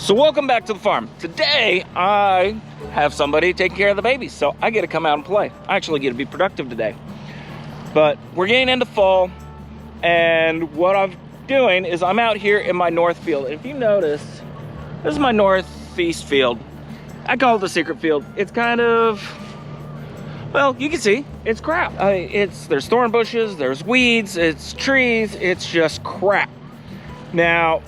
So welcome back to the farm. Today, I have somebody taking care of the babies, so I get to come out and play. I actually get to be productive today. But we're getting into fall, and what I'm doing is I'm out here in my north field. If you notice, this is my northeast field. I call it the secret field. It's kind of, well, you can see, it's crap. There's thorn bushes, there's weeds, it's trees, it's just crap. Now,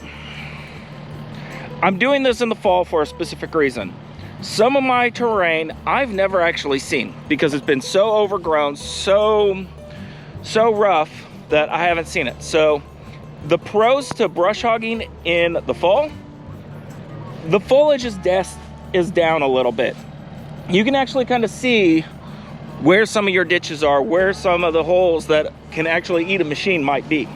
I'm doing this in the fall for a specific reason. Some of my terrain I've never actually seen because it's been so overgrown, so rough that I haven't seen it. So the pros to brush hogging in the fall, the foliage is down a little bit. You can actually kind of see where some of your ditches are, where some of the holes that can actually eat a machine might be.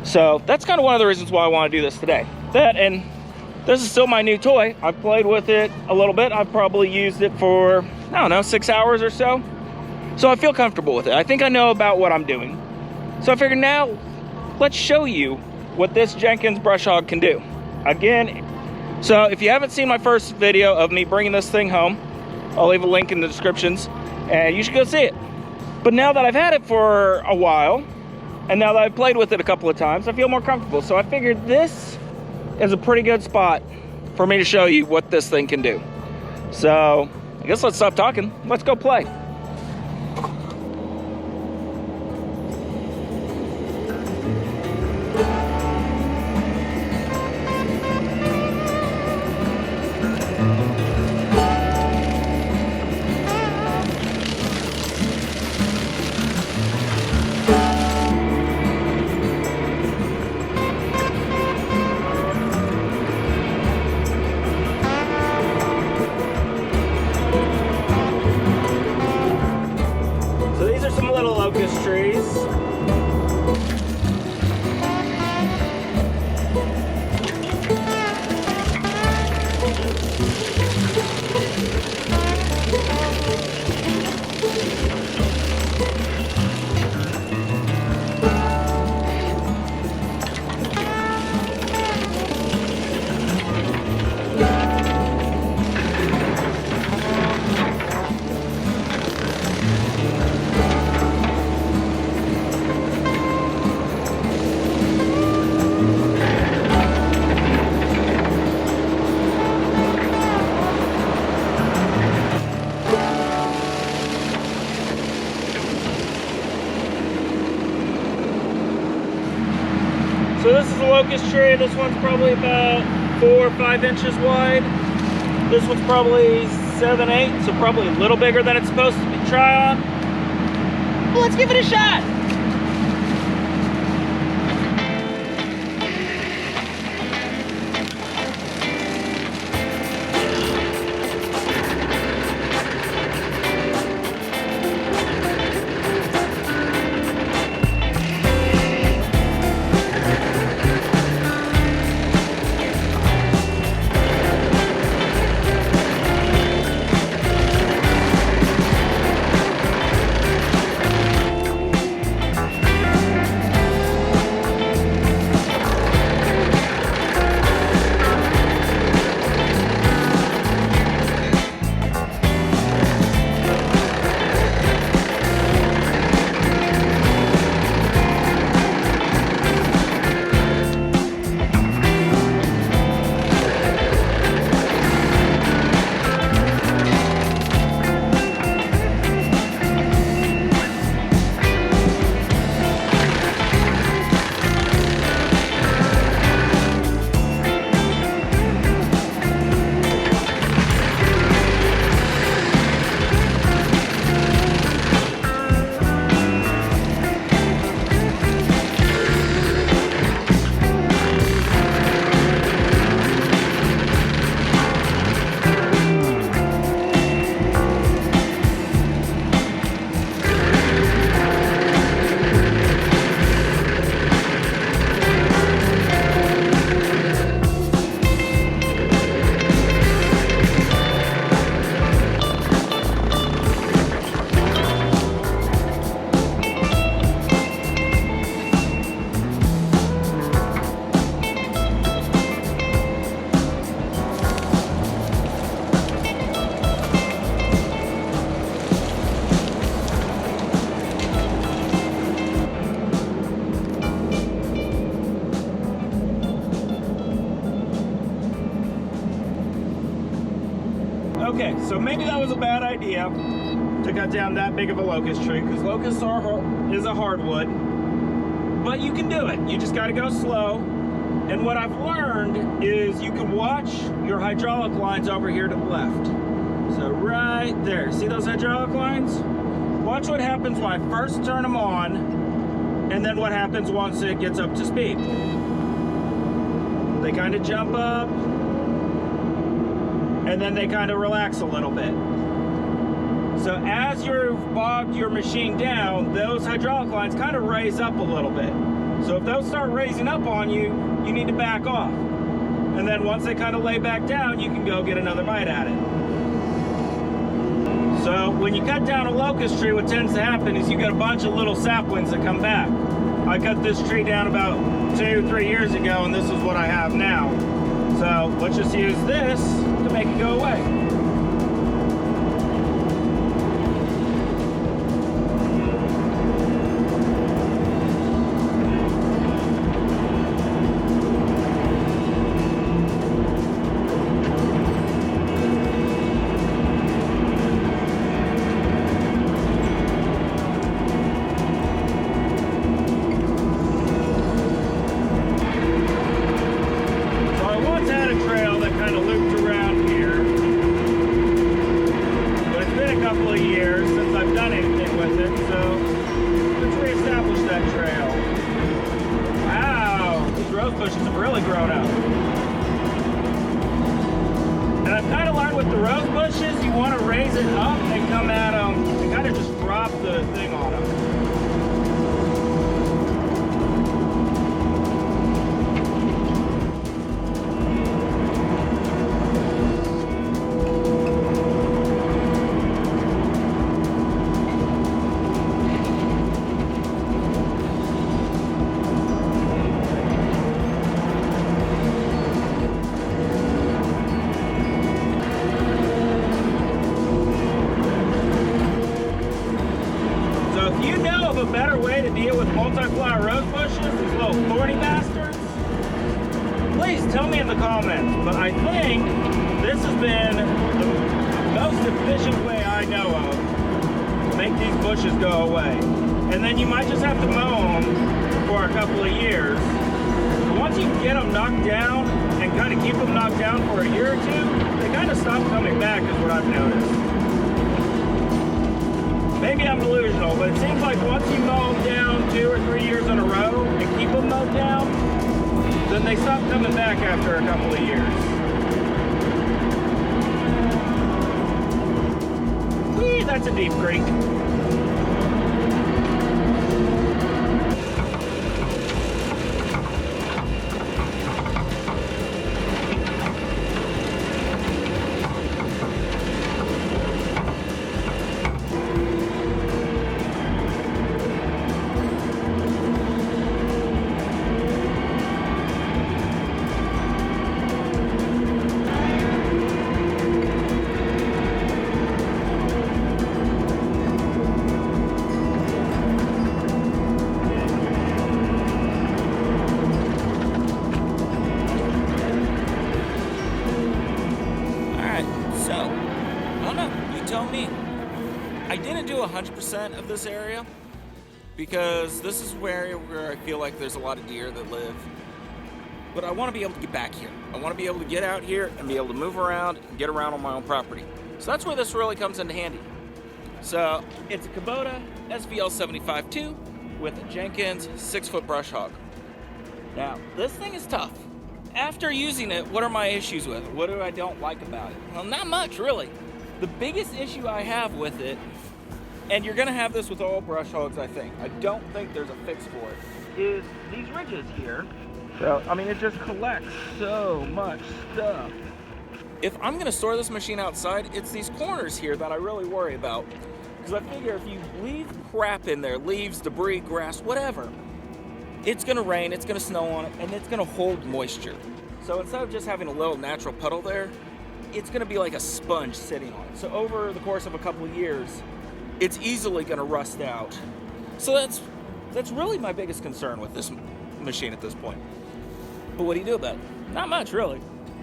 So that's kind of one of the reasons why I want to do this today. That, and this is still my new toy. I've played with it a little bit. I've probably used it for, I don't know, 6 hours or so. So I feel comfortable with it. I think I know about what I'm doing. So I figured now, let's show you what this Jenkins brush hog can do. Again, so if you haven't seen my first video of me bringing this thing home, I'll leave a link in the descriptions, and you should go see it. But now that I've had it for a while, and now that I've played with it a couple of times, I feel more comfortable. So I figured this is a pretty good spot for me to show you what this thing can do. So I guess let's stop talking. Let's go play. Some little locust trees. So this is a locust tree. This one's probably about 4 or 5 inches wide. This one's probably 7, 8, so probably a little bigger than it's supposed to be. Try on. Well, let's give it a shot. Okay, so maybe that was a bad idea to cut down that big of a locust tree, because locust is a hardwood, but you can do it. You just got to go slow. And what I've learned is you can watch your hydraulic lines over here to the left. So right there, see those hydraulic lines? Watch what happens when I first turn them on, and then what happens once it gets up to speed. They kind of jump up, and then they kind of relax a little bit. So as you've bogged your machine down, those hydraulic lines kind of raise up a little bit. So if those start raising up on you, you need to back off. And then once they kind of lay back down, you can go get another bite at it. So when you cut down a locust tree, what tends to happen is you get a bunch of little saplings that come back. I cut this tree down about 2-3 years ago, and this is what I have now. So let's just use this to make it go away. Tell me in the comments, but I think this has been the most efficient way I know of to make these bushes go away. And then you might just have to mow them for a couple of years. But once you get them knocked down and kind of keep them knocked down for a year or two, they kind of stop coming back is what I've noticed. Maybe I'm delusional, but it seems like once you mow them down 2 or 3 years in a row and keep them mowed down, then they stop coming back after a couple of years. Whee, that's a deep creek. I didn't do 100% of this area because this is where I feel like there's a lot of deer that live. But I want to be able to get back here. I want to be able to get out here and be able to move around and get around on my own property. So that's where this really comes into handy. So it's a Kubota SVL75 2 with a Jenkins 6-foot brush hog. Now, this thing is tough. After using it, what are my issues with it? What do I don't like about it? Well, not much, really. The biggest issue I have with it, and you're gonna have this with all brush hogs, I think. I don't think there's a fix for it, is these ridges here. So, I mean, it just collects so much stuff. If I'm gonna store this machine outside, it's these corners here that I really worry about. Because I figure if you leave crap in there, leaves, debris, grass, whatever, it's gonna rain, it's gonna snow on it, and it's gonna hold moisture. So instead of just having a little natural puddle there, it's gonna be like a sponge sitting on it. So over the course of a couple of years, it's easily gonna rust out. So that's really my biggest concern with this machine at this point. But what do you do about it? Not much, really.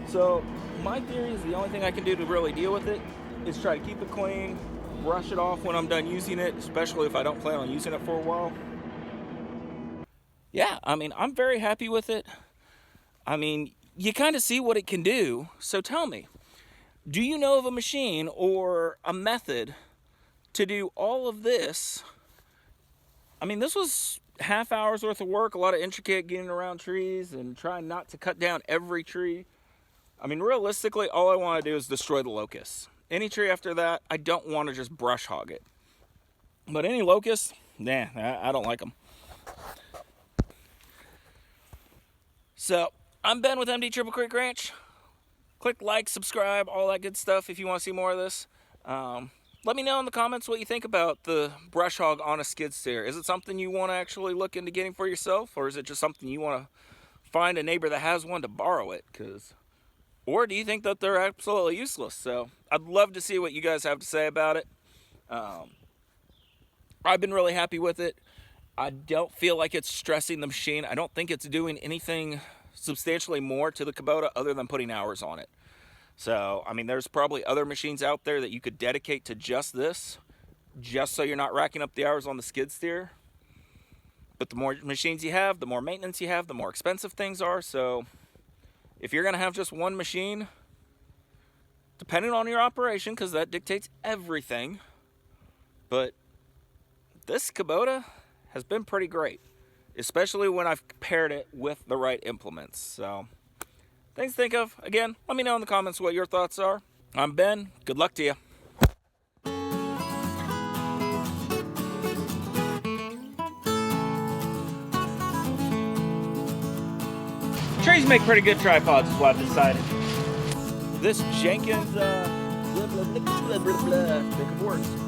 So my theory is the only thing I can do to really deal with it is try to keep it clean, brush it off when I'm done using it, especially if I don't plan on using it for a while. Yeah, I mean, I'm very happy with it. I mean, you kind of see what it can do. So tell me, do you know of a machine or a method to do all of this? I mean, this was half hour's worth of work, a lot of intricate getting around trees and trying not to cut down every tree. I mean, realistically, all I want to do is destroy the locusts. Any tree after that, I don't want to just brush hog it. But any locusts, nah, I don't like them. So, I'm Ben with MD Triple Creek Ranch. Click like, subscribe, all that good stuff if you want to see more of this. Let me know in the comments what you think about the brush hog on a skid steer. Is it something you want to actually look into getting for yourself, or is it just something you want to find a neighbor that has one to borrow it? Or do you think that they're absolutely useless? So I'd love to see what you guys have to say about it. I've been really happy with it. I don't feel like it's stressing the machine. I don't think it's doing anything substantially more to the Kubota other than putting hours on it. So, I mean, there's probably other machines out there that you could dedicate to just this, just so you're not racking up the hours on the skid steer. But the more machines you have, the more maintenance you have, the more expensive things are. So, if you're going to have just one machine, depending on your operation, because that dictates everything, but this Kubota has been pretty great, especially when I've paired it with the right implements. So, things to think of. Again, let me know in the comments what your thoughts are. I'm Ben. Good luck to you. Trees make pretty good tripods is what I've decided. This Jenkins, blah, blah, blah, blah, blah, blah, think of words.